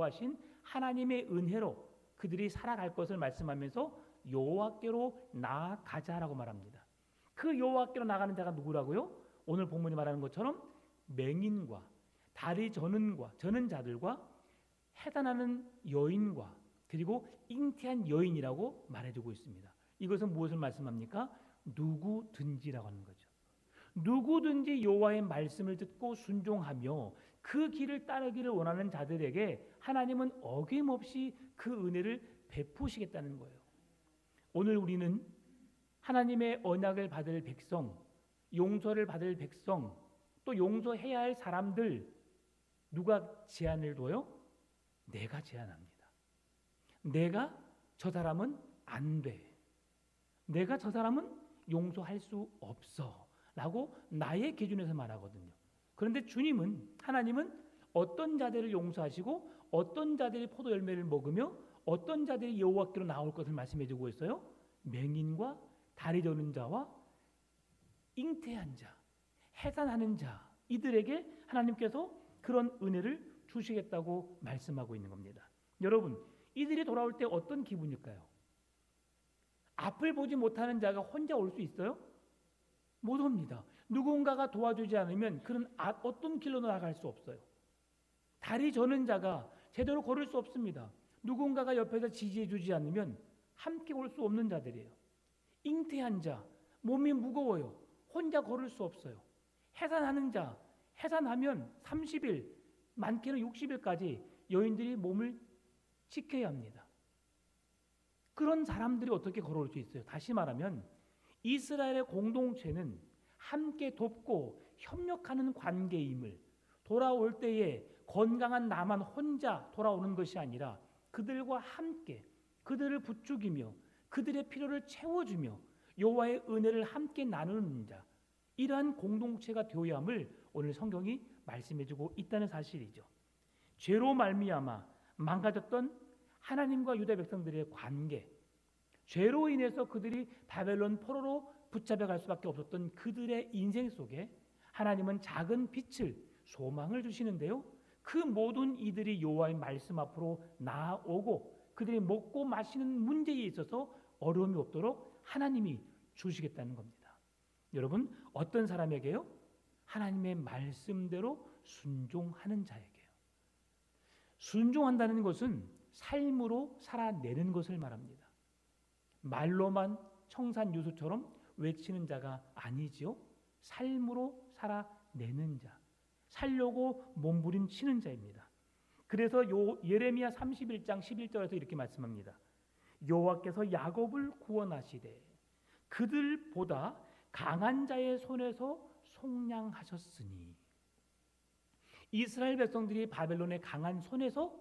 인도하신 하나님의 은혜로 그들이 살아갈 것을 말씀하면서 여호와께로 나아가자라고 말합니다. 그 여호와께로 나가는 자가 누구라고요? 오늘 본문이 말하는 것처럼 맹인과 다리 저는 자들과 해단하는 여인과 그리고 잉태한 여인이라고 말해주고 있습니다. 이것은 무엇을 말씀합니까? 누구든지라고 하는 거죠. 누구든지 여호와의 말씀을 듣고 순종하며 그 길을 따르기를 원하는 자들에게 하나님은 어김없이 그 은혜를 베푸시겠다는 거예요. 오늘 우리는 하나님의 언약을 받을 백성, 용서를 받을 백성, 또 용서해야 할 사람들, 누가 제한을 둬요? 내가 제한합니다. 내가 저 사람은 안 돼. 내가 저 사람은 용서할 수 없어. 라고 나의 기준에서 말하거든요. 그런데 하나님은 어떤 자들을 용서하시고 어떤 자들이 포도 열매를 먹으며 어떤 자들이 여호와께로 나올 것을 말씀해 주고 있어요? 맹인과 다리 저는 자와 잉태한 자, 해산하는 자, 이들에게 하나님께서 그런 은혜를 주시겠다고 말씀하고 있는 겁니다. 여러분, 이들이 돌아올 때 어떤 기분일까요? 앞을 보지 못하는 자가 혼자 올 수 있어요? 못 옵니다. 누군가가 도와주지 않으면 그는 어떤 길로 나아갈 수 없어요. 다리 저는 자가 제대로 걸을 수 없습니다. 누군가가 옆에서 지지해 주지 않으면 함께 올 수 없는 자들이에요. 잉태한 자, 몸이 무거워요. 혼자 걸을 수 없어요. 해산하는 자, 해산하면 30일, 많게는 60일까지 여인들이 몸을 지켜야 합니다. 그런 사람들이 어떻게 걸어올 수 있어요? 다시 말하면 이스라엘의 공동체는 함께 돕고 협력하는 관계임을, 돌아올 때에 건강한 나만 혼자 돌아오는 것이 아니라 그들과 함께 그들을 부추기며 그들의 필요를 채워주며 여호와의 은혜를 함께 나누는 자, 이러한 공동체가 되어야 함을 오늘 성경이 말씀해주고 있다는 사실이죠. 죄로 말미암아 망가졌던 하나님과 유다 백성들의 관계, 죄로 인해서 그들이 바벨론 포로로 붙잡혀갈 수밖에 없었던 그들의 인생 속에 하나님은 작은 빛을, 소망을 주시는데요, 그 모든 이들이 여호와의 말씀 앞으로 나아오고 그들이 먹고 마시는 문제에 있어서 어려움이 없도록 하나님이 주시겠다는 겁니다. 여러분, 어떤 사람에게요? 하나님의 말씀대로 순종하는 자에게요. 순종한다는 것은 삶으로 살아내는 것을 말합니다. 말로만 청산유수처럼 외치는 자가 아니지요. 삶으로 살아내는 자, 살려고 몸부림치는 자입니다. 그래서 예레미야 31장 11절에서 이렇게 말씀합니다. 여호와께서 야곱을 구원하시되 그들보다 강한 자의 손에서 속량하셨으니, 이스라엘 백성들이 바벨론의 강한 손에서,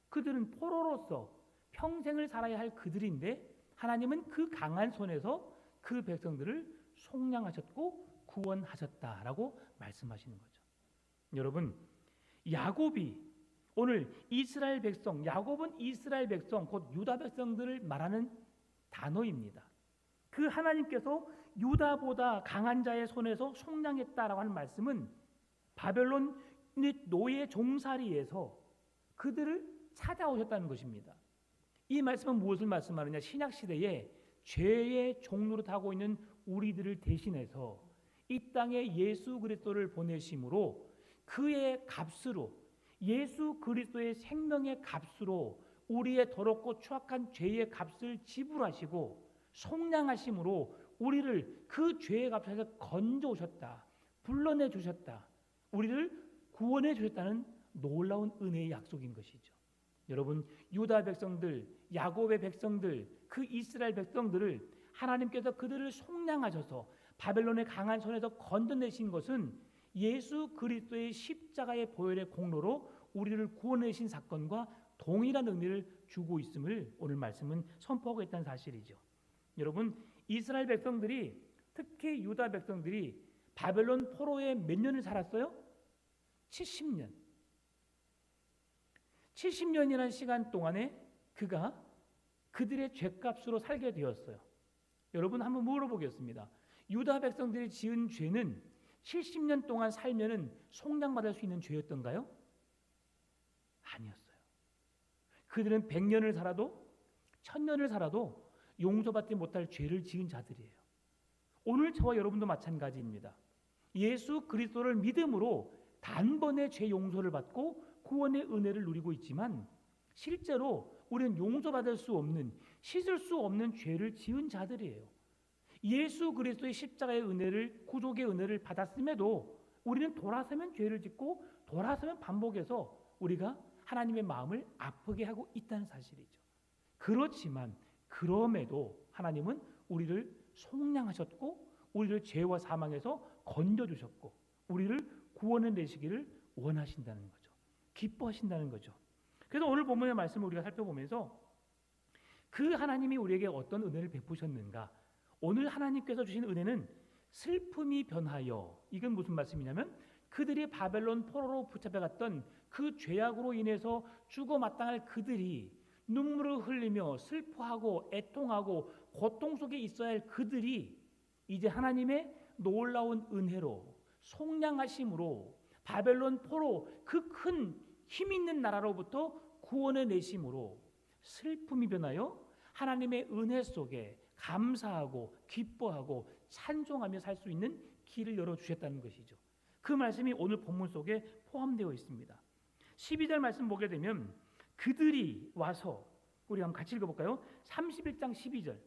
그들은 포로로서 평생을 살아야 할 그들인데 하나님은 그 강한 손에서 그 백성들을 속량하셨고 구원하셨다라고 말씀하시는 거죠. 여러분, 야곱이 오늘 이스라엘 백성, 야곱은 이스라엘 백성, 곧 유다 백성들을 말하는 단어입니다. 그 하나님께서 유다보다 강한 자의 손에서 속량했다라고 하는 말씀은 바벨론 노예 종살이에서 그들을 찾아오셨다는 것입니다. 이 말씀은 무엇을 말씀하느냐? 신약시대에 죄의 종로를 타고 있는 우리들을 대신해서 이 땅에 예수 그리스도를 보내심으로 그의 값으로, 예수 그리스도의 생명의 값으로 우리의 더럽고 추악한 죄의 값을 지불하시고 속량하심으로 우리를 그 죄의 값에서 건져오셨다, 불러내 주셨다, 우리를 구원해 주셨다는 놀라운 은혜의 약속인 것이죠. 여러분, 유다 백성들, 야곱의 백성들, 그 이스라엘 백성들을 하나님께서 그들을 속량하셔서 바벨론의 강한 손에서 건져내신 것은 예수 그리스도의 십자가의 보혈의 공로로 우리를 구원하신 사건과 동일한 의미를 주고 있음을 오늘 말씀은 선포하고 있다는 사실이죠. 여러분, 이스라엘 백성들이, 특히 유다 백성들이 바벨론 포로에 몇 년을 살았어요? 70년. 70년이라는 시간 동안에 그들의 죄값으로 살게 되었어요. 여러분, 한번 물어보겠습니다. 유다 백성들이 지은 죄는 70년 동안 살면은 속량받을 수 있는 죄였던가요? 아니었어요. 그들은 100년을 살아도 1000년을 살아도 용서받지 못할 죄를 지은 자들이에요. 오늘 저와 여러분도 마찬가지입니다. 예수 그리스도를 믿음으로 단번에 죄 용서를 받고 구원의 은혜를 누리고 있지만 실제로 우리는 용서받을 수 없는, 씻을 수 없는 죄를 지은 자들이에요. 예수 그리스도의 십자가의 은혜를, 구속의 은혜를 받았음에도 우리는 돌아서면 죄를 짓고 돌아서면 반복해서 우리가 하나님의 마음을 아프게 하고 있다는 사실이죠. 그렇지만 그럼에도 하나님은 우리를 속량하셨고 우리를 죄와 사망에서 건져주셨고 우리를 구원해 내시기를 원하신다는 거죠. 기뻐하신다는 거죠. 그래서 오늘 본문의 말씀을 우리가 살펴보면서 그 하나님이 우리에게 어떤 은혜를 베푸셨는가. 오늘 하나님께서 주신 은혜는 슬픔이 변하여, 이건 무슨 말씀이냐면 그들이 바벨론 포로로 붙잡혀갔던 그 죄악으로 인해서 죽어 마땅할 그들이 눈물을 흘리며 슬퍼하고 애통하고 고통 속에 있어야 할 그들이 이제 하나님의 놀라운 은혜로 속량하심으로 바벨론 포로 그 큰 힘 있는 나라로부터 구원해 내심으로 슬픔이 변하여 하나님의 은혜 속에 감사하고 기뻐하고 찬송하며 살 수 있는 길을 열어주셨다는 것이죠. 그 말씀이 오늘 본문 속에 포함되어 있습니다. 12절 말씀 보게 되면 그들이 와서, 우리 한번 같이 읽어볼까요? 31장 12절.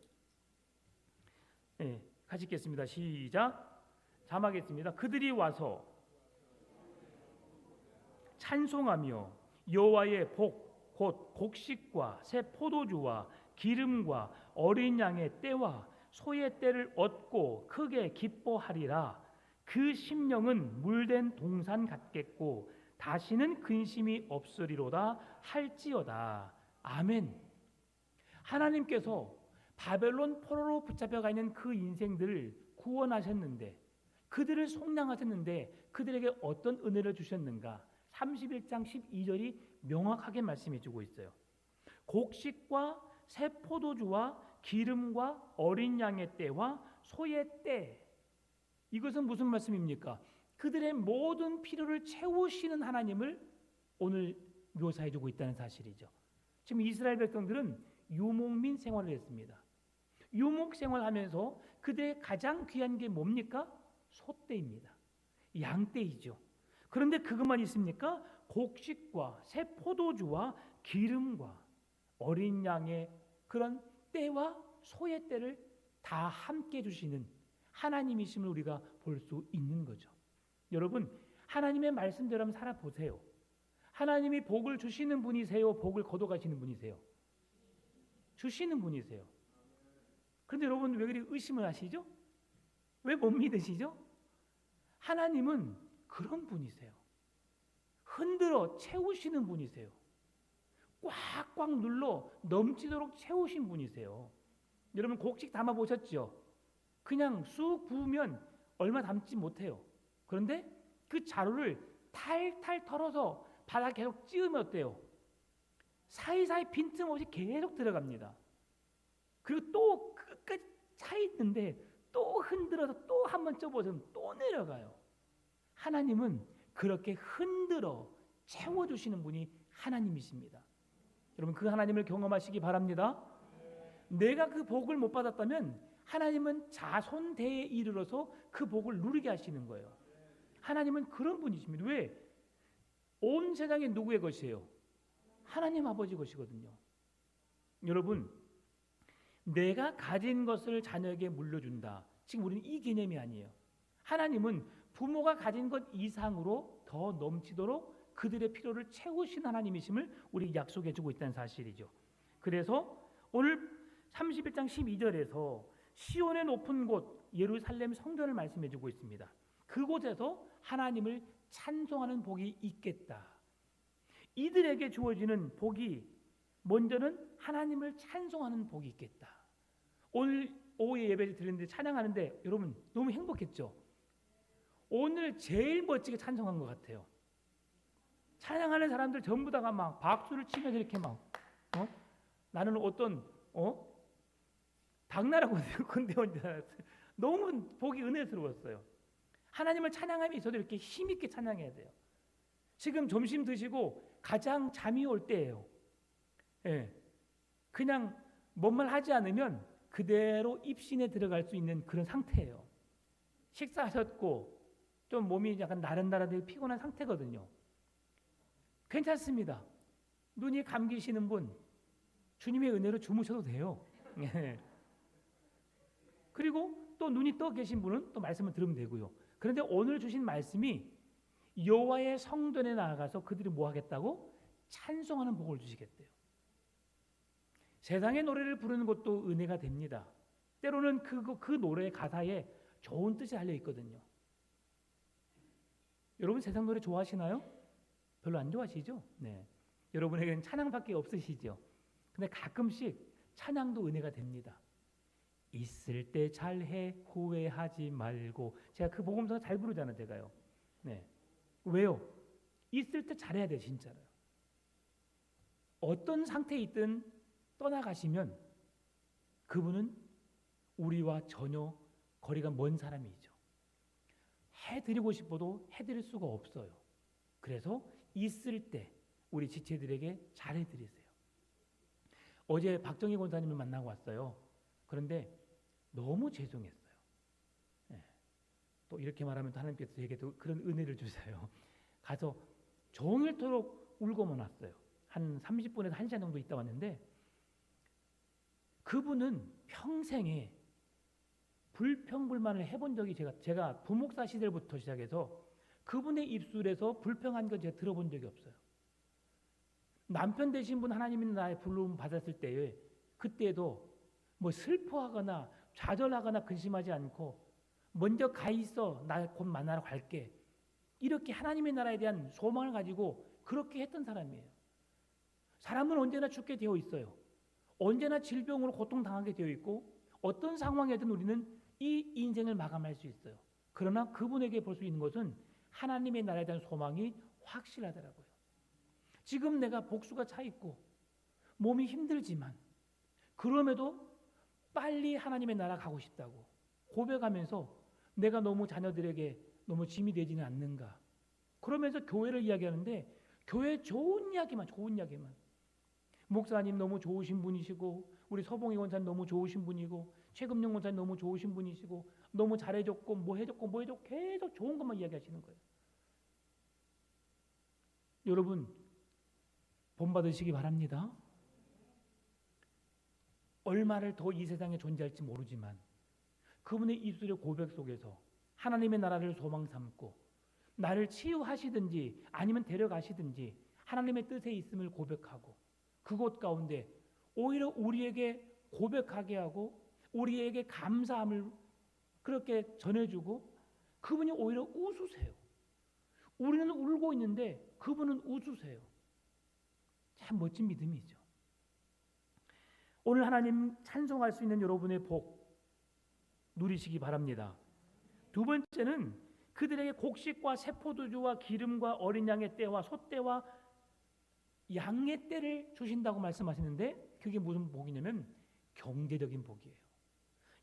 네, 같이 읽겠습니다. 시작. 자막했습니다. 그들이 와서 찬송하며 여호와의 복, 곧 곡식과 새 포도주와 기름과 어린 양의 떼와 소의 떼를 얻고 크게 기뻐하리라. 그 심령은 물된 동산 같겠고 다시는 근심이 없으리로다 할지어다. 아멘. 하나님께서 바벨론 포로로 붙잡혀가 있는 그 인생들을 구원하셨는데, 그들을 속량하셨는데 그들에게 어떤 은혜를 주셨는가? 31장 12절이 명확하게 말씀해 주고 있어요. 곡식과 새 포도주와 기름과 어린 양의 떼와 소의 떼. 이것은 무슨 말씀입니까? 그들의 모든 필요를 채우시는 하나님을 오늘 묘사해 주고 있다는 사실이죠. 지금 이스라엘 백성들은 유목민 생활을 했습니다. 유목 생활하면서 그들의 가장 귀한 게 뭡니까? 소떼입니다. 양떼이죠. 그런데 그것만 있습니까? 곡식과 새 포도주와 기름과 어린 양의 그런 떼와 소의 떼를 다 함께 주시는 하나님이심을 우리가 볼 수 있는 거죠. 여러분, 하나님의 말씀대로 한번 살아보세요. 하나님이 복을 주시는 분이세요? 복을 거둬가시는 분이세요? 주시는 분이세요. 그런데 여러분 왜 그리 의심을 하시죠? 왜 못 믿으시죠? 하나님은 그런 분이세요. 흔들어 채우시는 분이세요. 꽉꽉 눌러 넘치도록 채우신 분이세요. 여러분 곡식 담아 보셨죠? 그냥 쑥 부으면 얼마 담지 못해요. 그런데 그 자루를 탈탈 털어서 바닥에 계속 찌우면 어때요? 사이사이 빈틈없이 계속 들어갑니다. 그리고 또 끝까지 차 있는데 또 흔들어서 또 한 번 쪄보면 또 내려가요. 하나님은 그렇게 흔들어 채워주시는 분이 하나님이십니다. 여러분 그 하나님을 경험하시기 바랍니다. 내가 그 복을 못 받았다면 하나님은 자손대에 이르러서 그 복을 누리게 하시는 거예요. 하나님은 그런 분이십니다. 왜? 온 세상이 누구의 것이에요? 하나님 아버지 것이거든요. 여러분, 내가 가진 것을 자녀에게 물려준다. 지금 우리는 이 개념이 아니에요. 하나님은 부모가 가진 것 이상으로 더 넘치도록 그들의 필요를 채우신 하나님이심을 우리 약속해 주고 있다는 사실이죠. 그래서 오늘 31장 12절에서 시온의 높은 곳 예루살렘 성전을 말씀해 주고 있습니다. 그곳에서 하나님을 찬송하는 복이 있겠다. 이들에게 주어지는 복이 먼저는 하나님을 찬송하는 복이 있겠다. 오늘 오후에 예배를 드리는데 찬양하는데 여러분 너무 행복했죠? 오늘 제일 멋지게 찬송한 것 같아요. 찬양하는 사람들 전부 다가 막 박수를 치면서 이렇게 막 나는 어떤 당나라 군대원 줄 알았어요. 너무 보기 은혜스러웠어요. 하나님을 찬양하면 저도 이렇게 힘있게 찬양해야 돼요. 지금 점심 드시고 가장 잠이 올 때예요. 예. 그냥 뭔 말 하지 않으면 그대로 입신에 들어갈 수 있는 그런 상태예요. 식사하셨고 좀 몸이 약간 나른나른하게 피곤한 상태거든요. 괜찮습니다. 눈이 감기시는 분 주님의 은혜로 주무셔도 돼요. 예. 그리고 또 눈이 떠 계신 분은 또 말씀을 들으면 되고요. 그런데 오늘 주신 말씀이 여호와의 성전에 나아가서 그들이 뭐 하겠다고? 찬송하는 복을 주시겠대요. 세상의 노래를 부르는 것도 은혜가 됩니다. 때로는 그 노래의 가사에 좋은 뜻이 달려 있거든요. 여러분 세상 노래 좋아하시나요? 별로 안 좋아하시죠? 네. 여러분에게는 찬양밖에 없으시죠? 근데 가끔씩 찬양도 은혜가 됩니다. 있을 때 잘해 후회하지 말고. 제가 그 복음서 잘 부르잖아요, 제가요. 네. 왜요? 있을 때 잘해야 돼, 진짜로요. 어떤 상태에 있든 떠나가시면 그분은 우리와 전혀 거리가 먼 사람이죠. 해드리고 싶어도 해드릴 수가 없어요. 그래서 있을 때 우리 지체들에게 잘해드리세요. 어제 박정희 권사님을 만나고 왔어요. 그런데 너무 죄송했어요. 네. 또 이렇게 말하면 또 하나님께서 저에게도 그런 은혜를 주세요. 가서 종일토록 울고만 왔어요. 한 30분에서 1시간 정도 있다 왔는데 그분은 평생에 불평불만을 해본 적이 제가 부목사 시절부터 시작해서 그분의 입술에서 불평한 거 제가 들어본 적이 없어요. 남편 되신 분 하나님이 나의 부름 받았을 때에 그때도 뭐 슬퍼하거나 좌절하거나 근심하지 않고 먼저 가 있어 나 곧 만나러 갈게 이렇게 하나님의 나라에 대한 소망을 가지고 그렇게 했던 사람이에요. 사람은 언제나 죽게 되어 있어요. 언제나 질병으로 고통당하게 되어 있고 어떤 상황에든 우리는 이 인생을 마감할 수 있어요. 그러나 그분에게 볼 수 있는 것은 하나님의 나라에 대한 소망이 확실하더라고요. 지금 내가 복수가 차 있고 몸이 힘들지만 그럼에도 빨리 하나님의 나라 가고 싶다고 고백하면서 내가 너무 자녀들에게 너무 짐이 되지는 않는가. 그러면서 교회를 이야기하는데 교회 좋은 이야기만 목사님 너무 좋으신 분이시고 우리 서봉희 원사님 너무 좋으신 분이고 최금영 원사님 너무 좋으신 분이시고 너무 잘해줬고 뭐 해줬고 계속 좋은 것만 이야기하시는 거예요. 여러분 본받으시기 바랍니다. 얼마를 더 이 세상에 존재할지 모르지만 그분의 입술의 고백 속에서 하나님의 나라를 소망 삼고 나를 치유하시든지 아니면 데려가시든지 하나님의 뜻에 있음을 고백하고 그곳 가운데 오히려 우리에게 고백하게 하고 우리에게 감사함을 그렇게 전해주고 그분이 오히려 웃으세요. 우리는 울고 있는데 그분은 웃으세요. 참 멋진 믿음이죠. 오늘 하나님 찬송할 수 있는 여러분의 복 누리시기 바랍니다. 두 번째는 그들에게 곡식과 새포도주와 기름과 어린 양의 떼와 소떼와 양의 떼를 주신다고 말씀하시는데 그게 무슨 복이냐면 경제적인 복이에요.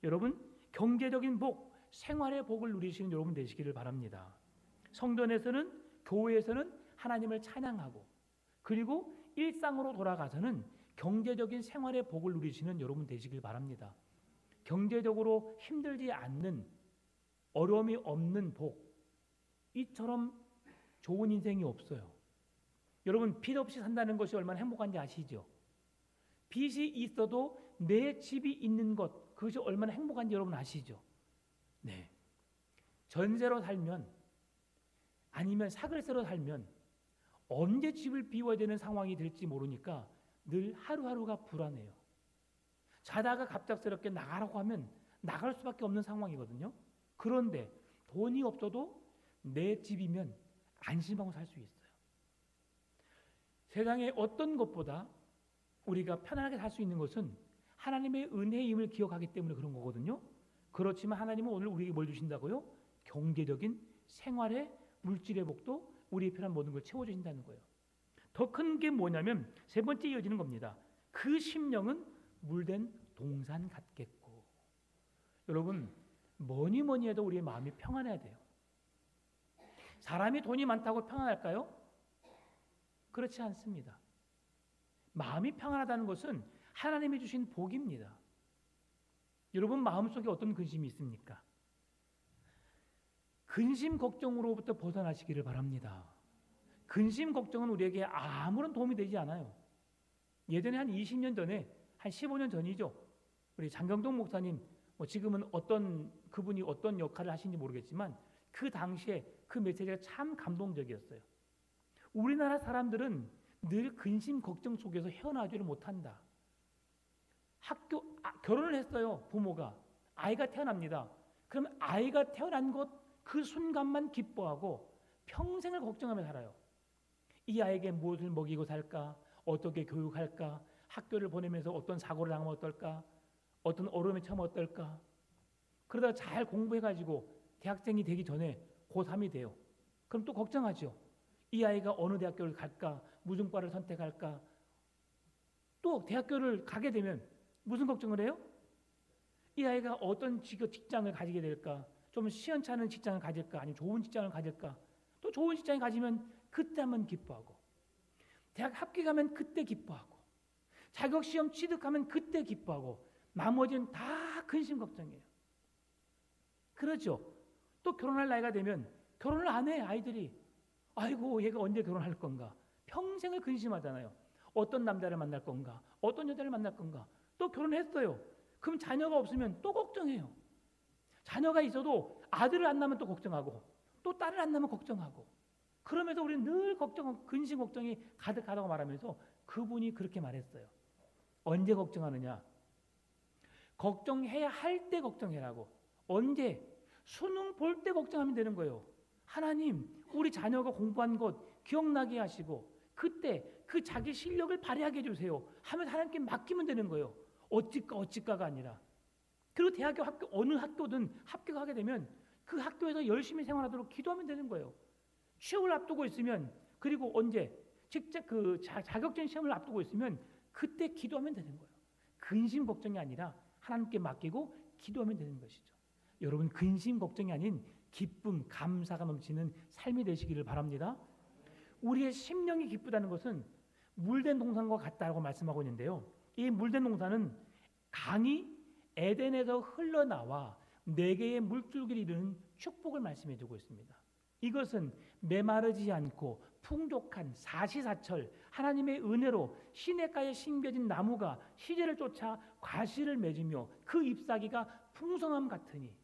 여러분 경제적인 복, 생활의 복을 누리시는 여러분 되시기를 바랍니다. 성전에서는 교회에서는 하나님을 찬양하고 그리고 일상으로 돌아가서는 경제적인 생활의 복을 누리시는 여러분 되시길 바랍니다. 경제적으로 힘들지 않는 어려움이 없는 복 이처럼 좋은 인생이 없어요. 여러분 빚 없이 산다는 것이 얼마나 행복한지 아시죠? 빚이 있어도 내 집이 있는 것 그것이 얼마나 행복한지 여러분 아시죠? 네. 전세로 살면 아니면 사글세로 살면 언제 집을 비워야 되는 상황이 될지 모르니까 늘 하루하루가 불안해요. 자다가 갑작스럽게 나가라고 하면 나갈 수밖에 없는 상황이거든요. 그런데 돈이 없어도 내 집이면 안심하고 살 수 있어요. 세상에 어떤 것보다 우리가 편안하게 살 수 있는 것은 하나님의 은혜임을 기억하기 때문에 그런 거거든요. 그렇지만 하나님은 오늘 우리에게 뭘 주신다고요? 경제적인 생활의 물질의 복도 우리의 필요한 모든 걸 채워주신다는 거예요. 더 큰 게 뭐냐면 세 번째 이어지는 겁니다. 그 심령은 물된 동산 같겠고. 여러분 뭐니 해도 우리의 마음이 평안해야 돼요. 사람이 돈이 많다고 평안할까요? 그렇지 않습니다. 마음이 평안하다는 것은 하나님이 주신 복입니다. 여러분 마음속에 어떤 근심이 있습니까? 근심 걱정으로부터 벗어나시기를 바랍니다. 근심 걱정은 우리에게 아무런 도움이 되지 않아요. 예전에 한 20년 전에, 한 15년 전이죠. 우리 장경동 목사님, 지금은 그분이 어떤 역할을 하시는지 모르겠지만 그 당시에 그 메시지가 참 감동적이었어요. 우리나라 사람들은 늘 근심 걱정 속에서 헤어나오지를 못한다. 결혼을 했어요. 부모가. 아이가 태어납니다. 그럼 아이가 태어난 것 그 순간만 기뻐하고 평생을 걱정하며 살아요. 이 아이에게 무엇을 먹이고 살까? 어떻게 교육할까? 학교를 보내면서 어떤 사고를 당하면 어떨까? 어떤 어려움에 처하면 어떨까? 그러다가 잘 공부해가지고 대학생이 되기 전에 고3이 돼요. 그럼 또 걱정하죠. 이 아이가 어느 대학교를 갈까? 무슨 과를 선택할까? 또 대학교를 가게 되면 무슨 걱정을 해요? 이 아이가 어떤 직장을 가지게 될까? 좀 시원찮은 직장을 가질까? 아니면 좋은 직장을 가질까? 또 좋은 직장을 가지면 그때 한번 기뻐하고, 대학 합격하면 그때 기뻐하고, 자격시험 취득하면 그때 기뻐하고, 나머지는 다 근심 걱정이에요. 그렇죠? 또 결혼할 나이가 되면 결혼을 안 해, 아이들이. 아이고 얘가 언제 결혼할 건가? 평생을 근심하잖아요. 어떤 남자를 만날 건가? 어떤 여자를 만날 건가? 또 결혼했어요. 그럼 자녀가 없으면 또 걱정해요. 자녀가 있어도 아들을 안 낳으면 또 걱정하고, 또 딸을 안 낳으면 걱정하고, 그러면서 우리는 늘 걱정, 근심 걱정이 가득하다고 말하면서 그분이 그렇게 말했어요. 언제 걱정하느냐? 걱정해야 할 때 걱정해라고. 언제? 수능 볼 때 걱정하면 되는 거예요. 하나님, 우리 자녀가 공부한 것 기억나게 하시고 그때 그 자기 실력을 발휘하게 해주세요 하면 하나님께 맡기면 되는 거예요. 어찌까가 아니라. 그리고 학교 어느 학교든 합격하게 되면 그 학교에서 열심히 생활하도록 기도하면 되는 거예요. 취업을 앞두고 있으면, 그리고 언제 직접 그 자격증 시험을 앞두고 있으면 그때 기도하면 되는 거예요. 근심 걱정이 아니라 하나님께 맡기고 기도하면 되는 것이죠. 여러분 근심 걱정이 아닌 기쁨, 감사가 넘치는 삶이 되시기를 바랍니다. 우리의 심령이 기쁘다는 것은 물된 동산과 같다고 말씀하고 있는데요. 이 물된 동산은 강이 에덴에서 흘러나와 4개의 물줄기를 이루는 축복을 말씀해 주고 있습니다. 이것은 메마르지 않고 풍족한 사시사철 하나님의 은혜로 시냇가에 심겨진 나무가 시제를 쫓아 과실을 맺으며 그 잎사귀가 풍성함 같으니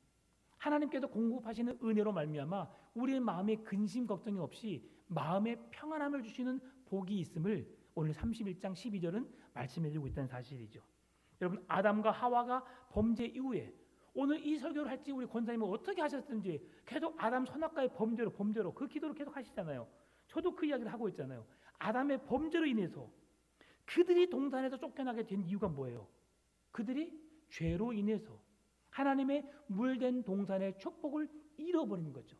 하나님께서 공급하시는 은혜로 말미암아 우리의 마음에 근심 걱정이 없이 마음의 평안함을 주시는 복이 있음을 오늘 31장 12절은 말씀해 주고 있다는 사실이죠. 여러분 아담과 하와가 범죄 이후에 오늘 이 설교를 할지 우리 권사님은 어떻게 하셨든지 계속 아담 선악과의 범죄로 그 기도를 계속 하시잖아요. 저도 그 이야기를 하고 있잖아요. 아담의 범죄로 인해서 그들이 동산에서 쫓겨나게 된 이유가 뭐예요? 그들이 죄로 인해서 하나님의 물된 동산의 축복을 잃어버린 거죠.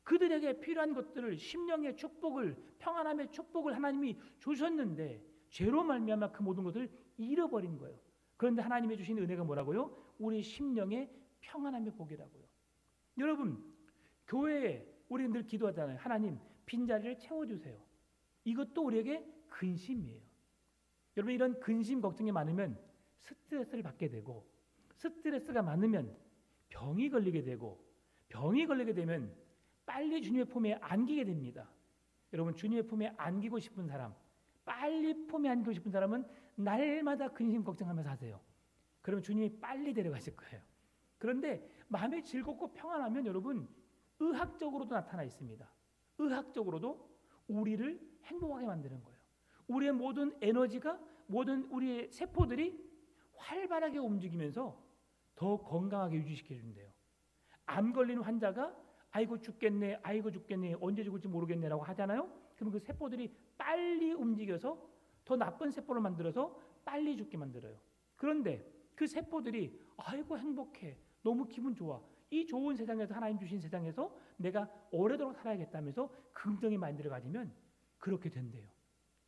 그들에게 필요한 것들을, 심령의 축복을, 평안함의 축복을 하나님이 주셨는데 죄로 말미암아 그 모든 것을 잃어버린 거예요. 그런데 하나님이 주신 은혜가 뭐라고요? 우리 심령의 평안함의 복이라고요. 여러분 교회에 우리 늘 기도하잖아요. 하나님 빈자리를 채워주세요. 이것도 우리에게 근심이에요. 여러분 이런 근심 걱정이 많으면 스트레스를 받게 되고, 스트레스가 많으면 병이 걸리게 되고, 병이 걸리게 되면 빨리 주님의 품에 안기게 됩니다. 여러분 주님의 품에 안기고 싶은 사람, 빨리 품에 안기고 싶은 사람은 날마다 근심 걱정하면서 하세요. 그러면 주님이 빨리 데려가실 거예요. 그런데 마음이 즐겁고 평안하면 여러분 의학적으로도 나타나 있습니다. 의학적으로도 우리를 행복하게 만드는 거예요. 우리의 모든 에너지가, 모든 우리의 세포들이 활발하게 움직이면서 더 건강하게 유지시켜 준대요. 암 걸린 환자가 아이고 죽겠네, 아이고 죽겠네, 언제 죽을지 모르겠네라고 하잖아요. 그럼 그 세포들이 빨리 움직여서 더 나쁜 세포를 만들어서 빨리 죽게 만들어요. 그런데 그 세포들이 아이고 행복해, 너무 기분 좋아, 이 좋은 세상에서, 하나님 주신 세상에서 내가 오래도록 살아야겠다면서 긍정의 마인드를 가지면 그렇게 된대요.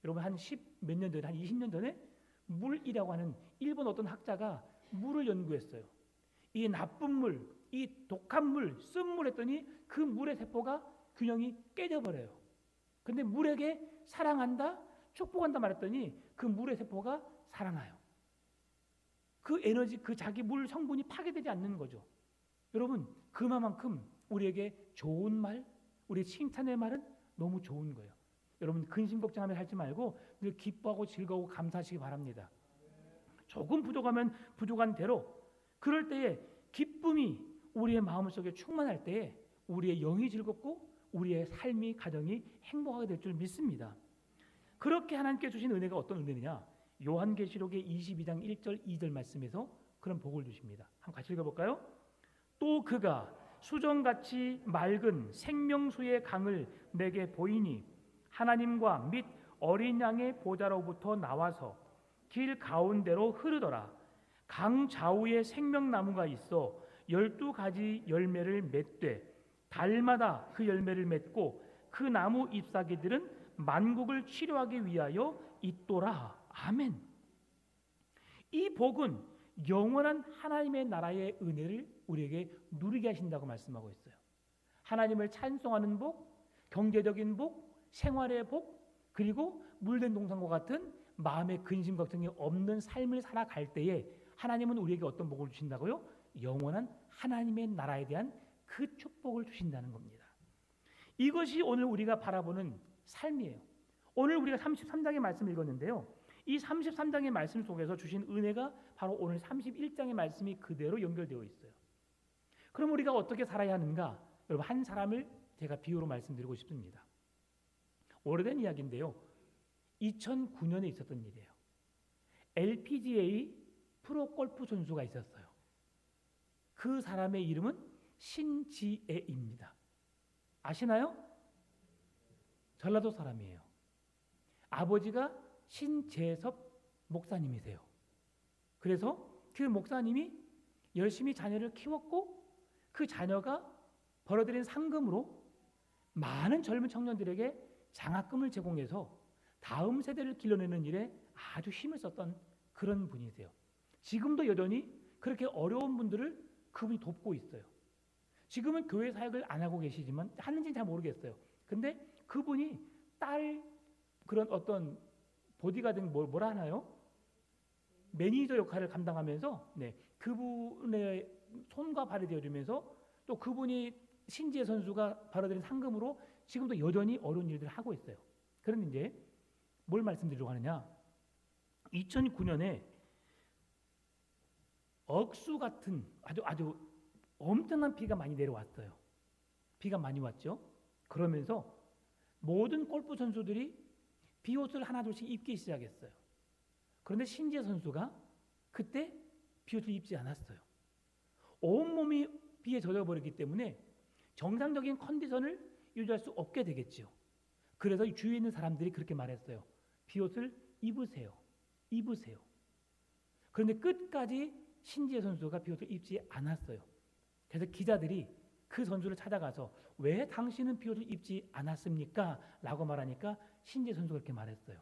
여러분 한 10몇 년 전에, 한 20년 전에 물이라고 하는 일본 어떤 학자가 물을 연구했어요. 이 나쁜 물, 이 독한 물, 쓴물 했더니 그 물의 세포가 균형이 깨져버려요. 근데 물에게 사랑한다, 축복한다 말했더니 그 물의 세포가 살아나요. 그 에너지, 그 자기 물 성분이 파괴되지 않는 거죠. 여러분, 그만큼 우리에게 좋은 말, 우리 칭찬의 말은 너무 좋은 거예요. 여러분, 근심 걱정하며 살지 말고 늘 기뻐하고 즐거워 감사하시기 바랍니다. 조금 부족하면 부족한 대로, 그럴 때에 기쁨이 우리의 마음속에 충만할 때에 우리의 영이 즐겁고 우리의 삶이, 가정이 행복하게 될 줄 믿습니다. 그렇게 하나님께 주신 은혜가 어떤 은혜냐? 요한계시록의 22장 1절 2절 말씀에서 그런 복을 주십니다. 한번 같이 읽어볼까요? 또 그가 수정같이 맑은 생명수의 강을 내게 보이니 하나님과 및 어린 양의 보좌로부터 나와서 길 가운데로 흐르더라. 강 좌우에 생명나무가 있어 12가지 열매를 맺되 달마다 그 열매를 맺고 그 나무 잎사귀들은 만국을 치료하기 위하여 있도라. 아멘. 이 복은 영원한 하나님의 나라의 은혜를 우리에게 누리게 하신다고 말씀하고 있어요. 하나님을 찬송하는 복, 경제적인 복, 생활의 복, 그리고 물된 동산과 같은 마음의 근심 걱정이 없는 삶을 살아갈 때에 하나님은 우리에게 어떤 복을 주신다고요? 영원한 하나님의 나라에 대한 그 축복을 주신다는 겁니다. 이것이 오늘 우리가 바라보는 삶이에요. 오늘 우리가 33장의 말씀을 읽었는데요. 이 33장의 말씀 속에서 주신 은혜가 바로 오늘 31장의 말씀이 그대로 연결되어 있어요. 그럼 우리가 어떻게 살아야 하는가? 여러분, 한 사람을 제가 비유로 말씀드리고 싶습니다. 오래된 이야기인데요. 2009년에 있었던 일이에요. LPGA 프로 골프 선수가 있었어요. 그 사람의 이름은 신지혜입니다. 아시나요? 전라도 사람이에요. 아버지가 신재섭 목사님이세요. 그래서 그 목사님이 열심히 자녀를 키웠고 그 자녀가 벌어들인 상금으로 많은 젊은 청년들에게 장학금을 제공해서 다음 세대를 길러내는 일에 아주 힘을 썼던 그런 분이세요. 지금도 여전히 그렇게 어려운 분들을 그분이 돕고 있어요. 지금은 교회 사역을 안 하고 계시지만 하는지는 잘 모르겠어요. 근데 그분이 딸 그런 어떤 보디가드 뭐라 하나요? 매니저 역할을 감당하면서 그분의 손과 발이 되어주면서 또 그분이 신지혜 선수가 벌어들인 상금으로 지금도 여전히 어려운 일들을 하고 있어요. 그런데 이제 뭘 말씀드리려고 하느냐? 2009년에 억수 같은 아주 엄청난 비가 많이 내려왔어요. 비가 많이 왔죠. 그러면서 모든 골프 선수들이 비옷을 하나둘씩 입기 시작했어요. 그런데 신지혜 선수가 그때 비옷을 입지 않았어요. 온몸이 비에 젖어버렸기 때문에 정상적인 컨디션을 유지할 수 없게 되겠죠. 그래서 주위에 있는 사람들이 그렇게 말했어요. 비옷을 입으세요. 입으세요. 그런데 끝까지 신지혜 선수가 비옷을 입지 않았어요. 그래서 기자들이 그 선수를 찾아가서 왜 당신은 비옷을 입지 않았습니까? 라고 말하니까 신지혜 선수가 그렇게 말했어요.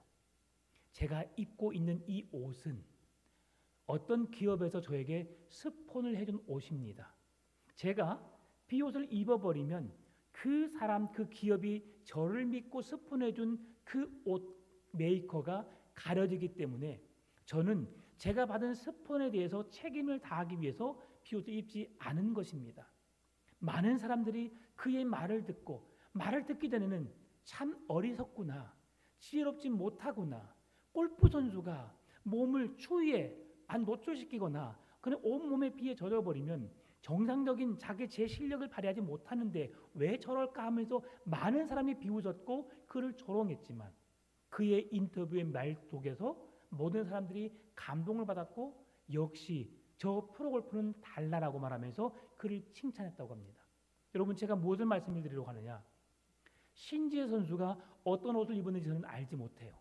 제가 입고 있는 이 옷은 어떤 기업에서 저에게 스폰을 해준 옷입니다. 제가 비옷을 입어버리면 그 사람, 그 기업이 저를 믿고 스폰해준 그 옷 메이커가 가려지기 때문에 저는 제가 받은 스폰에 대해서 책임을 다하기 위해서 비옷을 입지 않은 것입니다. 많은 사람들이 그의 말을 듣기 전에는 참 어리석구나, 지혜롭지 못하구나, 골프 선수가 몸을 추위에 안 노출시키거나 그냥 온몸에 비에 젖어버리면 정상적인 자기 제 실력을 발휘하지 못하는데 왜 저럴까 하면서 많은 사람이 비웃었고 그를 조롱했지만 그의 인터뷰의 말 속에서 모든 사람들이 감동을 받았고 역시 저 프로골프는 달라라고 말하면서 그를 칭찬했다고 합니다. 여러분, 제가 무엇을 말씀드리려고 하느냐? 신지혜 선수가 어떤 옷을 입었는지 저는 알지 못해요.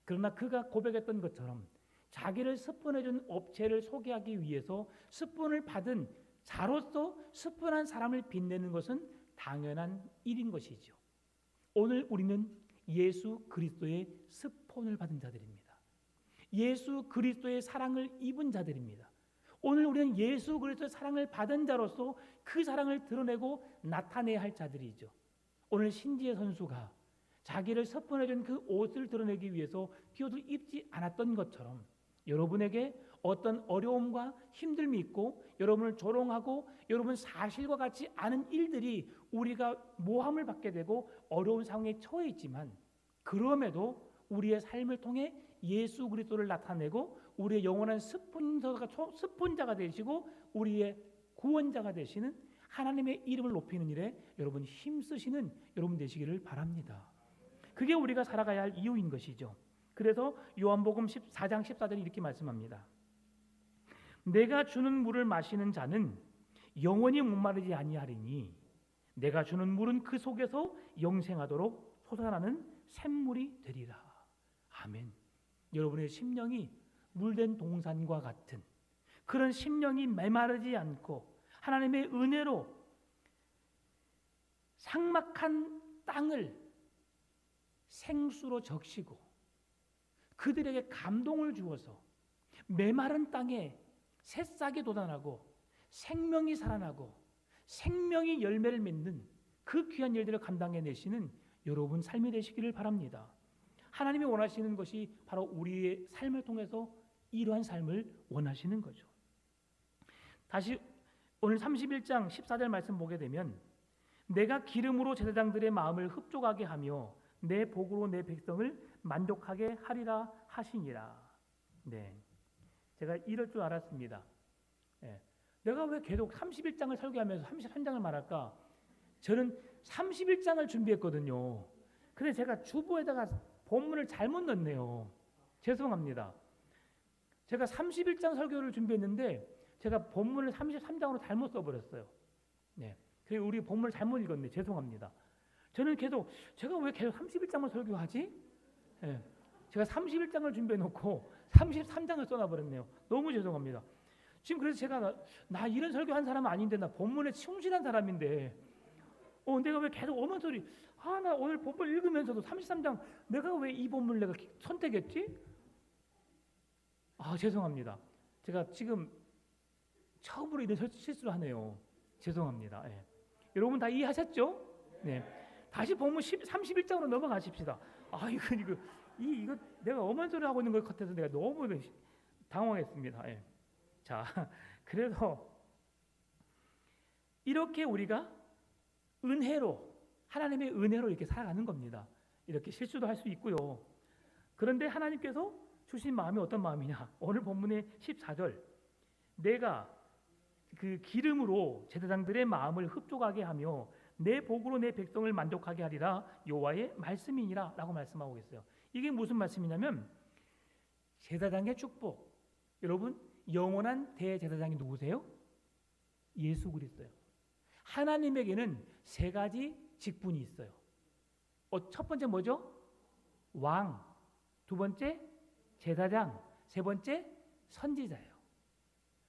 그러나 그가 고백했던 것처럼 자기를 스폰해준 업체를 소개하기 위해서 스폰을 받은 자로서 스폰한 사람을 빛내는 것은 당연한 일인 것이죠. 오늘 우리는 예수 그리스도의 스폰을 받은 자들입니다. 예수 그리스도의 사랑을 입은 자들입니다. 오늘 우리는 예수 그리스도의 사랑을 받은 자로서 그 사랑을 드러내고 나타내야 할 자들이죠. 오늘 신지혜 선수가 자기를 서폰해준 그 옷을 드러내기 위해서 비옷을 입지 않았던 것처럼 여러분에게 어떤 어려움과 힘듦이 있고 여러분을 조롱하고 여러분 사실과 같지 않은 일들이 우리가 모함을 받게 되고 어려운 상황에 처해 있지만 그럼에도 우리의 삶을 통해 예수 그리스도를 나타내고 우리의 영원한 스폰자가 되시고 우리의 구원자가 되시는 하나님의 이름을 높이는 일에 여러분 힘쓰시는 여러분 되시기를 바랍니다. 그게 우리가 살아가야 할 이유인 것이죠. 그래서 요한복음 14장 14절에 이렇게 말씀합니다. 내가 주는 물을 마시는 자는 영원히 목마르지 아니하리니 내가 주는 물은 그 속에서 영생하도록 솟아나는 샘물이 되리라. 아멘. 여러분의 심령이 물된 동산과 같은 그런 심령이 메마르지 않고 하나님의 은혜로 삭막한 땅을 생수로 적시고 그들에게 감동을 주어서 메마른 땅에 새싹이 돋아나고 생명이 살아나고 생명이 열매를 맺는 그 귀한 일들을 감당해내시는 여러분 삶이 되시기를 바랍니다. 하나님이 원하시는 것이 바로 우리의 삶을 통해서 이러한 삶을 원하시는 거죠. 다시 오늘 31장 14절 말씀 보게 되면 내가 기름으로 제사장들의 마음을 흡족하게 하며 내 복으로 내 백성을 만족하게 하리라 하시니라. 네, 제가 이럴 줄 알았습니다. 네. 내가 왜 계속 31장을 설교하면서 33장을 말할까? 저는 31장을 준비했거든요. 근데 제가 주보에다가 본문을 잘못 넣었네요. 죄송합니다. 제가 31장 설교를 준비했는데 제가 본문을 33장으로 잘못 써버렸어요. 네, 그리고 우리 본문을 잘못 읽었네. 죄송합니다. 저는 계속 제가 왜 계속 31장만 설교하지? 네, 제가 31장을 준비해놓고 33장을 써놔버렸네요. 너무 죄송합니다. 지금 그래서 제가 나 이런 설교한 사람 아닌데 나 본문에 충실한 사람인데 내가 왜 계속 오만 소리 나 오늘 본문 읽으면서도 33장 내가 왜 이 본문을 내가 선택했지? 죄송합니다. 제가 지금 처음으로 이런 실수를 하네요. 죄송합니다. 네. 여러분 다 이해하셨죠? 네. 다시 본문 31장으로 넘어가십시다. 이거 내가 엄한 소리 하고 있는 것 같아서 내가 너무 당황했습니다. 예. 자, 그래서 이렇게 우리가 은혜로 하나님의 은혜로 이렇게 살아가는 겁니다. 이렇게 실수도 할 수 있고요. 그런데 하나님께서 주신 마음이 어떤 마음이냐? 오늘 본문의 14절 내가 그 기름으로 제사장들의 마음을 흡족하게 하며 내 복으로 내 백성을 만족하게 하리라 여호와의 말씀이니라 라고 말씀하고 있어요. 이게 무슨 말씀이냐면 제사장의 축복. 여러분 영원한 대제사장이 누구세요? 예수 그리스도예요. 하나님에게는 세 가지 직분이 있어요. 첫 번째 뭐죠? 왕. 두 번째 제사장. 세 번째 선지자예요.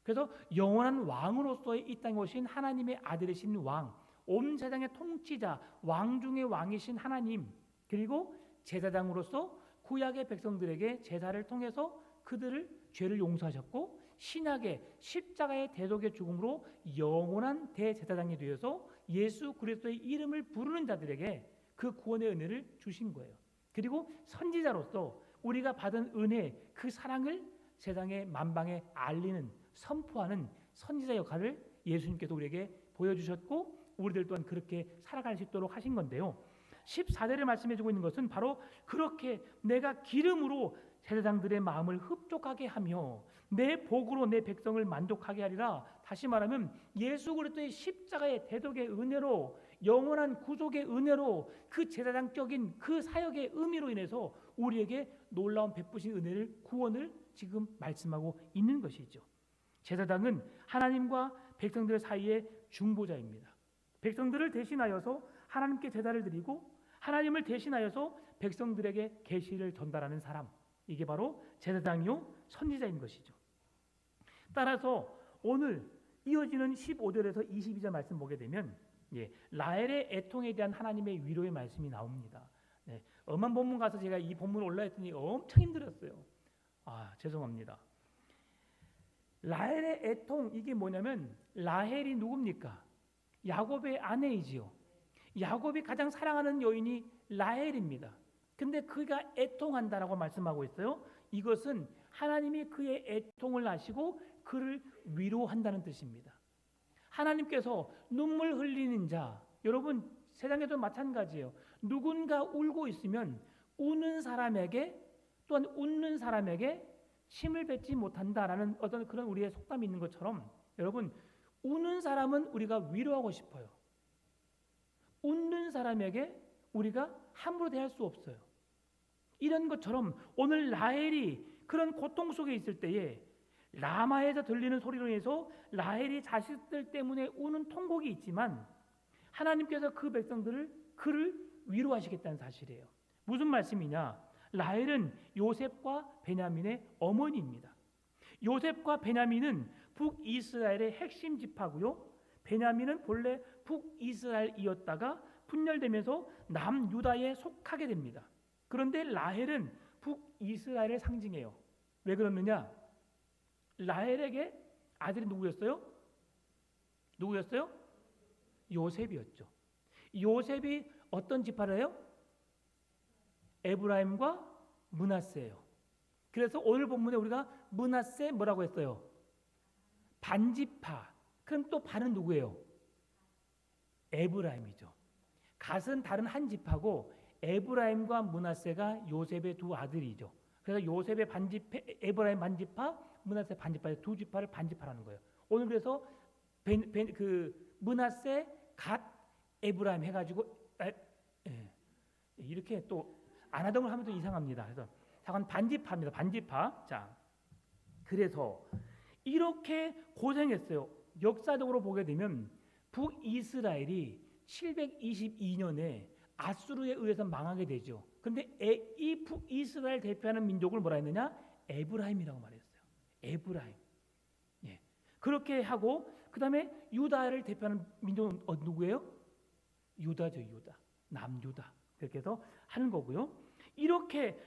그래서 영원한 왕으로서의 이 땅에 오신 하나님의 아들이신 왕, 온 세상의 통치자, 왕 중의 왕이신 하나님, 그리고 제사장으로서 구약의 백성들에게 제사를 통해서 그들을 죄를 용서하셨고 신약의 십자가의 대속의 죽음으로 영원한 대제사장이 되어서 예수 그리스도의 이름을 부르는 자들에게 그 구원의 은혜를 주신 거예요. 그리고 선지자로서 우리가 받은 은혜, 그 사랑을 세상의 만방에 알리는, 선포하는 선지자 역할을 예수님께서 우리에게 보여주셨고 우리들 또한 그렇게 살아갈 수 있도록 하신 건데요. 14절에 말씀해주고 있는 것은 바로 그렇게 내가 기름으로 제사장들의 마음을 흡족하게 하며 내 복으로 내 백성을 만족하게 하리라. 다시 말하면 예수 그리스도의 십자가의 대속의 은혜로 영원한 구속의 은혜로 그 제사장적인 그 사역의 의미로 인해서 우리에게 놀라운 베푸신 은혜를 구원을 지금 말씀하고 있는 것이죠. 제사장은 하나님과 백성들 사이의 중보자입니다. 백성들을 대신하여서 하나님께 제사를 드리고 하나님을 대신하여서 백성들에게 계시를 전달하는 사람, 이게 바로 제사장이요 선지자인 것이죠. 따라서 오늘 이어지는 15절에서 22절 말씀 보게 되면 라헬의 애통에 대한 하나님의 위로의 말씀이 나옵니다. 엄한 본문 가서 제가 이 본문 올라했더니 엄청 힘들었어요. 죄송합니다. 라헬의 애통, 이게 뭐냐면 라헬이 누굽니까? 야곱의 아내이지요. 야곱이 가장 사랑하는 여인이 라헬입니다. 근데 그가 애통한다라고 말씀하고 있어요. 이것은 하나님이 그의 애통을 아시고 그를 위로한다는 뜻입니다. 하나님께서 눈물 흘리는 자, 여러분 세상에도 마찬가지예요. 누군가 울고 있으면 우는 사람에게 또한 웃는 사람에게 힘을 뱉지 못한다라는 어떤 그런 우리의 속담이 있는 것처럼 여러분 우는 사람은 우리가 위로하고 싶어요. 웃는 사람에게 우리가 함부로 대할 수 없어요. 이런 것처럼 오늘 라헬이 그런 고통 속에 있을 때에 라마에서 들리는 소리로 인해서 라헬이 자식들 때문에 우는 통곡이 있지만 하나님께서 그 백성들을 그를 위로하시겠다는 사실이에요. 무슨 말씀이냐? 라헬은 요셉과 베냐민의 어머니입니다. 요셉과 베냐민은 북이스라엘의 핵심 지파고요. 베냐민은 본래 북이스라엘이었다가 분열되면서 남유다에 속하게 됩니다. 그런데 라헬은 북이스라엘을 상징해요. 왜 그러느냐? 라헬에게 아들이 누구였어요? 누구였어요? 요셉이었죠. 요셉이 어떤 지파래요? 에브라임과 므낫세예요. 그래서 오늘 본문에 우리가 므낫세 뭐라고 했어요? 반지파. 그럼 또 반은 누구예요? 에브라임이죠. 갓은 다른 한 지파고 에브라임과 므낫세가 요셉의 두 아들이죠. 그래서 요셉의 반지파, 에브라임 반지파, 므낫세 반지파, 두 지파를 반지파라는 거예요. 오늘 그래서 그 므낫세, 갓, 에브라임 해가지고 이렇게 또 안 하던 걸 하면 또 이상합니다. 그래서 자건 반지파입니다. 반지파. 자, 그래서 이렇게 고생했어요. 역사적으로 보게 되면 북이스라엘이 722년에 아수르에 의해서 망하게 되죠. 근데 이 북이스라엘 대표하는 민족을 뭐라 했느냐? 에브라임이라고 말했어요. 에브라임. 예. 그렇게 하고 그 다음에 유다를 대표하는 민족은 누구예요? 유다죠. 유다. 남유다. 그렇게 해서 하는 거고요. 이렇게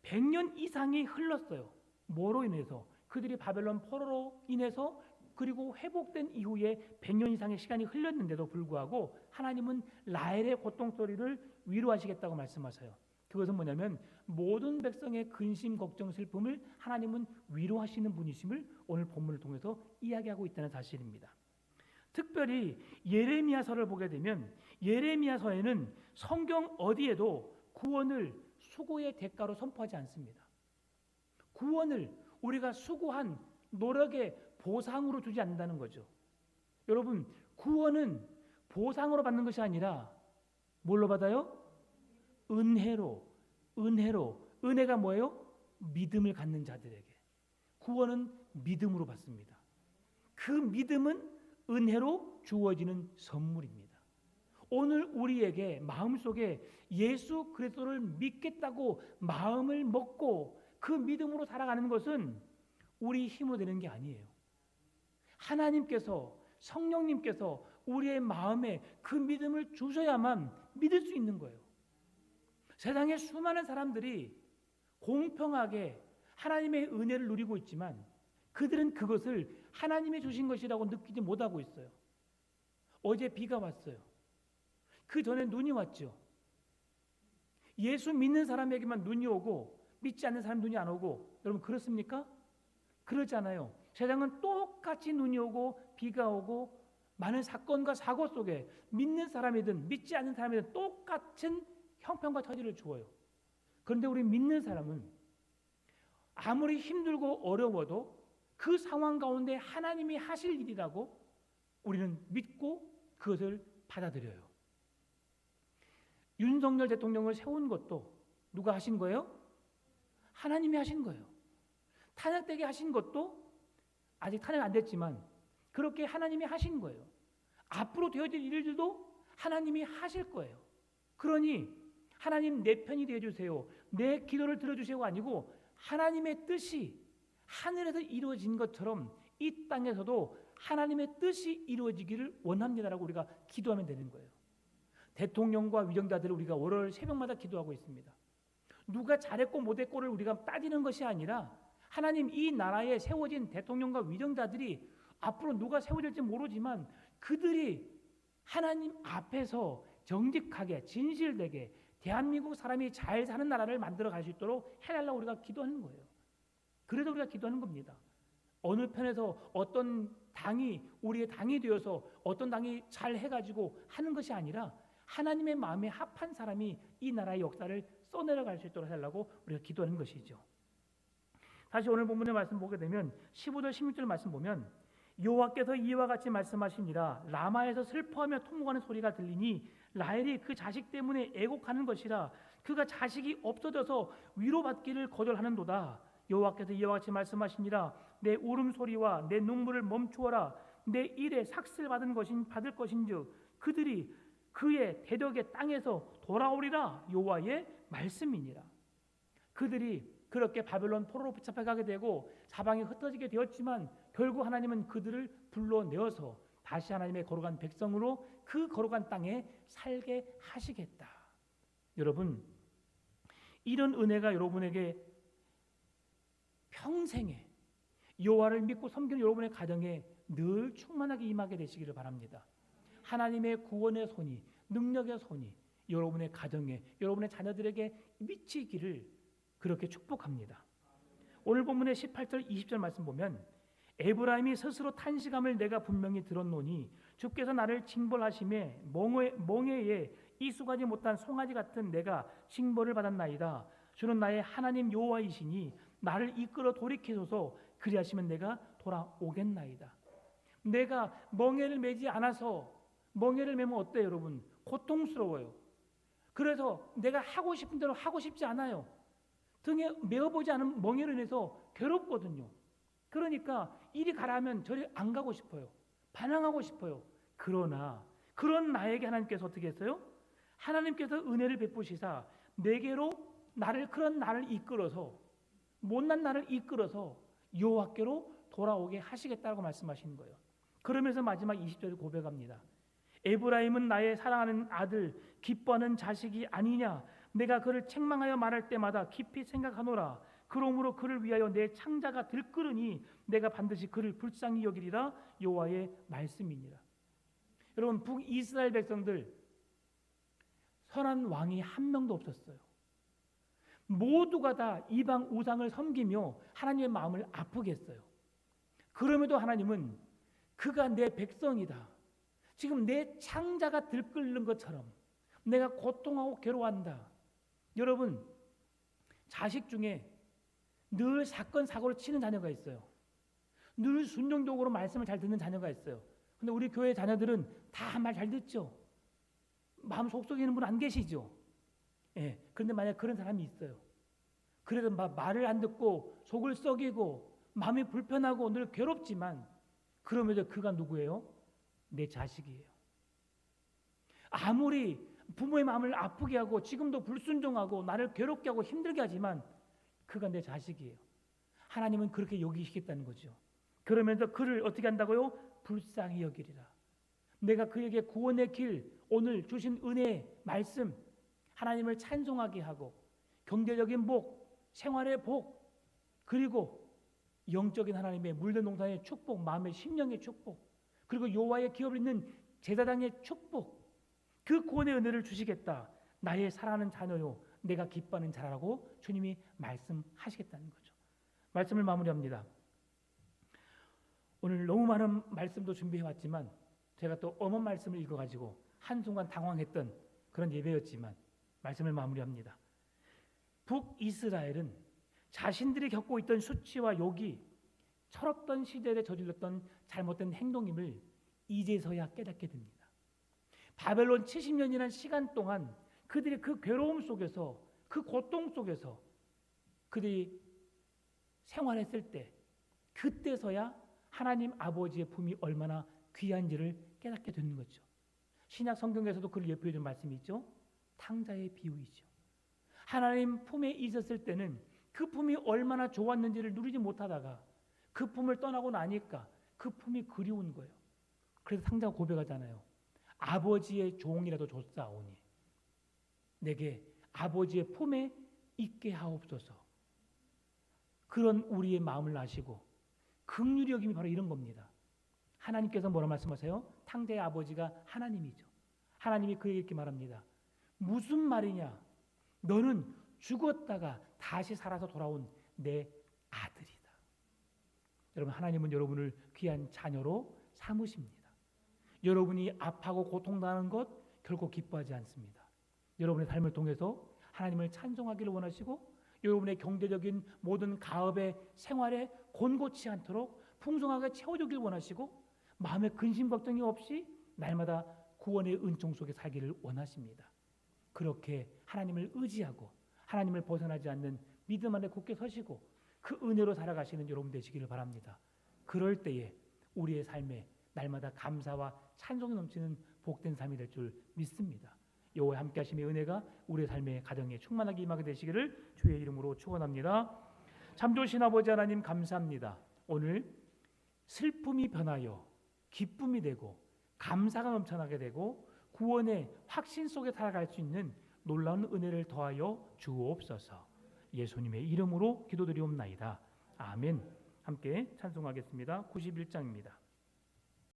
100년 이상이 흘렀어요. 뭐로 인해서? 그들이 바벨론 포로로 인해서 그리고 회복된 이후에 100년 이상의 시간이 흘렀는데도 불구하고 하나님은 라헬의 고통소리를 위로하시겠다고 말씀하세요. 그것은 뭐냐면 모든 백성의 근심, 걱정, 슬픔을 하나님은 위로하시는 분이심을 오늘 본문을 통해서 이야기하고 있다는 사실입니다. 특별히 예레미야서를 보게 되면 예레미야서에는 성경 어디에도 구원을 수고의 대가로 선포하지 않습니다. 구원을 우리가 수고한 노력의 보상으로 주지 않는다는 거죠. 여러분, 구원은 보상으로 받는 것이 아니라 뭘로 받아요? 은혜로. 은혜가 뭐예요? 믿음을 갖는 자들에게. 구원은 믿음으로 받습니다. 그 믿음은 은혜로 주어지는 선물입니다. 오늘 우리에게 마음속에 예수 그리스도를 믿겠다고 마음을 먹고 그 믿음으로 살아가는 것은 우리 힘으로 되는 게 아니에요. 하나님께서 성령님께서 우리의 마음에 그 믿음을 주셔야만 믿을 수 있는 거예요. 세상에 수많은 사람들이 공평하게 하나님의 은혜를 누리고 있지만 그들은 그것을 하나님이 주신 것이라고 느끼지 못하고 있어요. 어제 비가 왔어요. 그 전에 눈이 왔죠. 예수 믿는 사람에게만 눈이 오고 믿지 않는 사람 눈이 안 오고, 여러분 그렇습니까? 그렇지 않아요. 세상은 똑같이 눈이 오고 비가 오고 많은 사건과 사고 속에 믿는 사람이든 믿지 않는 사람이든 똑같은 형편과 처지를 주어요. 그런데 우리 믿는 사람은 아무리 힘들고 어려워도 그 상황 가운데 하나님이 하실 일이라고 우리는 믿고 그것을 받아들여요. 윤석열 대통령을 세운 것도 누가 하신 거예요? 하나님이 하신 거예요. 탄핵되게 하신 것도 아직 탄핵 안 됐지만 그렇게 하나님이 하신 거예요. 앞으로 되어질 일들도 하나님이 하실 거예요. 그러니 하나님 내 편이 되어주세요. 내 기도를 들어주세요가 아니고 하나님의 뜻이 하늘에서 이루어진 것처럼 이 땅에서도 하나님의 뜻이 이루어지기를 원합니다라고 우리가 기도하면 되는 거예요. 대통령과 위정자들을 우리가 월요일 새벽마다 기도하고 있습니다. 누가 잘했고 못했고를 우리가 따지는 것이 아니라 하나님 이 나라에 세워진 대통령과 위정자들이 앞으로 누가 세워질지 모르지만 그들이 하나님 앞에서 정직하게 진실되게 대한민국 사람이 잘 사는 나라를 만들어 갈 수 있도록 해달라고 우리가 기도하는 거예요. 그래서 우리가 기도하는 겁니다. 어느 편에서 어떤 당이 우리의 당이 되어서 어떤 당이 잘 해가지고 하는 것이 아니라 하나님의 마음에 합한 사람이 이 나라의 역사를 써내려갈 수 있도록 해달라고 우리가 기도하는 것이죠. 다시 오늘 본문의 말씀 보게 되면 15절 16절 말씀 보면 여호와께서 이와 같이 말씀하시니라 라마에서 슬퍼하며 통곡하는 소리가 들리니 라헬이 그 자식 때문에 애곡하는 것이라 그가 자식이 없어져서 위로받기를 거절하는도다. 여호와께서 이와 같이 말씀하시니라 내 울음소리와 내 눈물을 멈추어라. 내 일에 삭슬 받을 것인즉 그들이 그의 대적의 땅에서 돌아오리라. 여호와의 말씀이니라. 그들이 그렇게 바벨론 포로로 붙잡혀가게 되고 사방에 흩어지게 되었지만 결국 하나님은 그들을 불러내어서 다시 하나님의 거룩한 백성으로 그 거룩한 땅에 살게 하시겠다. 여러분, 이런 은혜가 여러분에게 평생에 여호와를 믿고 섬기는 여러분의 가정에 늘 충만하게 임하게 되시기를 바랍니다. 하나님의 구원의 손이, 능력의 손이 여러분의 가정에, 여러분의 자녀들에게 미치기를 그렇게 축복합니다. 오늘 본문의 18절 20절 말씀 보면 에브라임이 스스로 탄식함을 내가 분명히 들었노니 주께서 나를 징벌하심에 멍에에 이수가지 못한 송아지 같은 내가 징벌을 받았나이다. 주는 나의 하나님 여호와이시니 나를 이끌어 돌이키소서. 그리하시면 내가 돌아오겠나이다. 내가 멍에를 매지 않아서, 멍에를 매면 어때요 여러분? 고통스러워요. 그래서 내가 하고 싶은 대로 하고 싶지 않아요. 등에 메어보지 않은 멍에로 인해서 괴롭거든요. 그러니까 이리 가라 하면 저리 안 가고 싶어요. 반항하고 싶어요. 그러나 그런 나에게 하나님께서 어떻게 했어요? 하나님께서 은혜를 베푸시사 내게로 그런 나를 이끌어서, 못난 나를 이끌어서 여호와께로 돌아오게 하시겠다고 말씀하시는 거예요. 그러면서 마지막 20절을 고백합니다. 에브라임은 나의 사랑하는 아들, 기뻐하는 자식이 아니냐. 내가 그를 책망하여 말할 때마다 깊이 생각하노라. 그러므로 그를 위하여 내 창자가 들끓으니 내가 반드시 그를 불쌍히 여기리라. 여호와의 말씀이니라. 여러분, 북이스라엘 백성들 선한 왕이 한 명도 없었어요. 모두가 다 이방 우상을 섬기며 하나님의 마음을 아프게 했어요. 그럼에도 하나님은 그가 내 백성이다. 지금 내 창자가 들끓는 것처럼 내가 고통하고 괴로워한다. 여러분, 자식 중에 늘 사건 사고를 치는 자녀가 있어요. 늘 순종적으로 말씀을 잘 듣는 자녀가 있어요. 근데 우리 교회 자녀들은 다 말 잘 듣죠. 마음 속속이는 분 안 계시죠. 예. 그런데 만약 그런 사람이 있어요. 그래도 말을 안 듣고 속을 썩이고 마음이 불편하고 늘 괴롭지만 그럼에도 그가 누구예요? 내 자식이에요. 아무리 부모의 마음을 아프게 하고 지금도 불순종하고 나를 괴롭게 하고 힘들게 하지만 그가 내 자식이에요. 하나님은 그렇게 여기시겠다는 거죠. 그러면서 그를 어떻게 한다고요? 불쌍히 여기리라. 내가 그에게 구원의 길, 오늘 주신 은혜의 말씀, 하나님을 찬송하게 하고 경제적인 복, 생활의 복, 그리고 영적인 하나님의 물든 농사의 축복, 마음의 심령의 축복, 그리고 여호와의 기업을 있는 제사장의 축복, 그 구원의 은혜를 주시겠다. 나의 사랑하는 자녀요, 내가 기뻐하는 자라고 주님이 말씀하시겠다는 거죠. 말씀을 마무리합니다. 오늘 너무 많은 말씀도 준비해왔지만 제가 또 엄한 말씀을 읽어가지고 한순간 당황했던 그런 예배였지만 말씀을 마무리합니다. 북이스라엘은 자신들이 겪고 있던 수치와 욕이 철없던 시대에 저질렀던 잘못된 행동임을 이제서야 깨닫게 됩니다. 바벨론 70년이라는 시간 동안 그들이 그 괴로움 속에서, 그 고통 속에서 그들이 생활했을 때, 그때서야 하나님 아버지의 품이 얼마나 귀한지를 깨닫게 되는 거죠. 신약 성경에서도 그를 예표해 준 말씀이 있죠. 탕자의 비유이죠. 하나님 품에 있었을 때는 그 품이 얼마나 좋았는지를 누리지 못하다가 그 품을 떠나고 나니까 그 품이 그리운 거예요. 그래서 탕자가 고백하잖아요. 아버지의 종이라도 줬사오니 내게 아버지의 품에 있게 하옵소서. 그런 우리의 마음을 아시고 긍휼히 여김이 바로 이런 겁니다. 하나님께서 뭐라 말씀하세요? 탕자의 아버지가 하나님이죠. 하나님이 그에게 이렇게 말합니다. 무슨 말이냐? 너는 죽었다가 다시 살아서 돌아온 내 아들이다. 여러분, 하나님은 여러분을 귀한 자녀로 삼으십니다. 여러분이 아파하고 고통당하는 것 결코 기뻐하지 않습니다. 여러분의 삶을 통해서 하나님을 찬송하기를 원하시고 여러분의 경제적인 모든 가업의 생활에 곤고치 않도록 풍성하게 채워주길 원하시고 마음에 근심 걱정이 없이 날마다 구원의 은총 속에 살기를 원하십니다. 그렇게 하나님을 의지하고 하나님을 벗어나지 않는 믿음 안에 굳게 서시고 그 은혜로 살아가시는 여러분 되시기를 바랍니다. 그럴 때에 우리의 삶에 날마다 감사와 찬송이 넘치는 복된 삶이 될 줄 믿습니다. 여호와의 함께하심의 은혜가 우리의 삶의 가정에 충만하게 임하게 되시기를 주의 이름으로 축원합니다. 참 좋으신 아버지 하나님 감사합니다. 오늘 슬픔이 변하여 기쁨이 되고 감사가 넘쳐나게 되고 구원의 확신 속에 살아갈 수 있는 놀라운 은혜를 더하여 주옵소서. 예수님의 이름으로 기도드리옵나이다. 아멘. 함께 찬송하겠습니다. 91장입니다.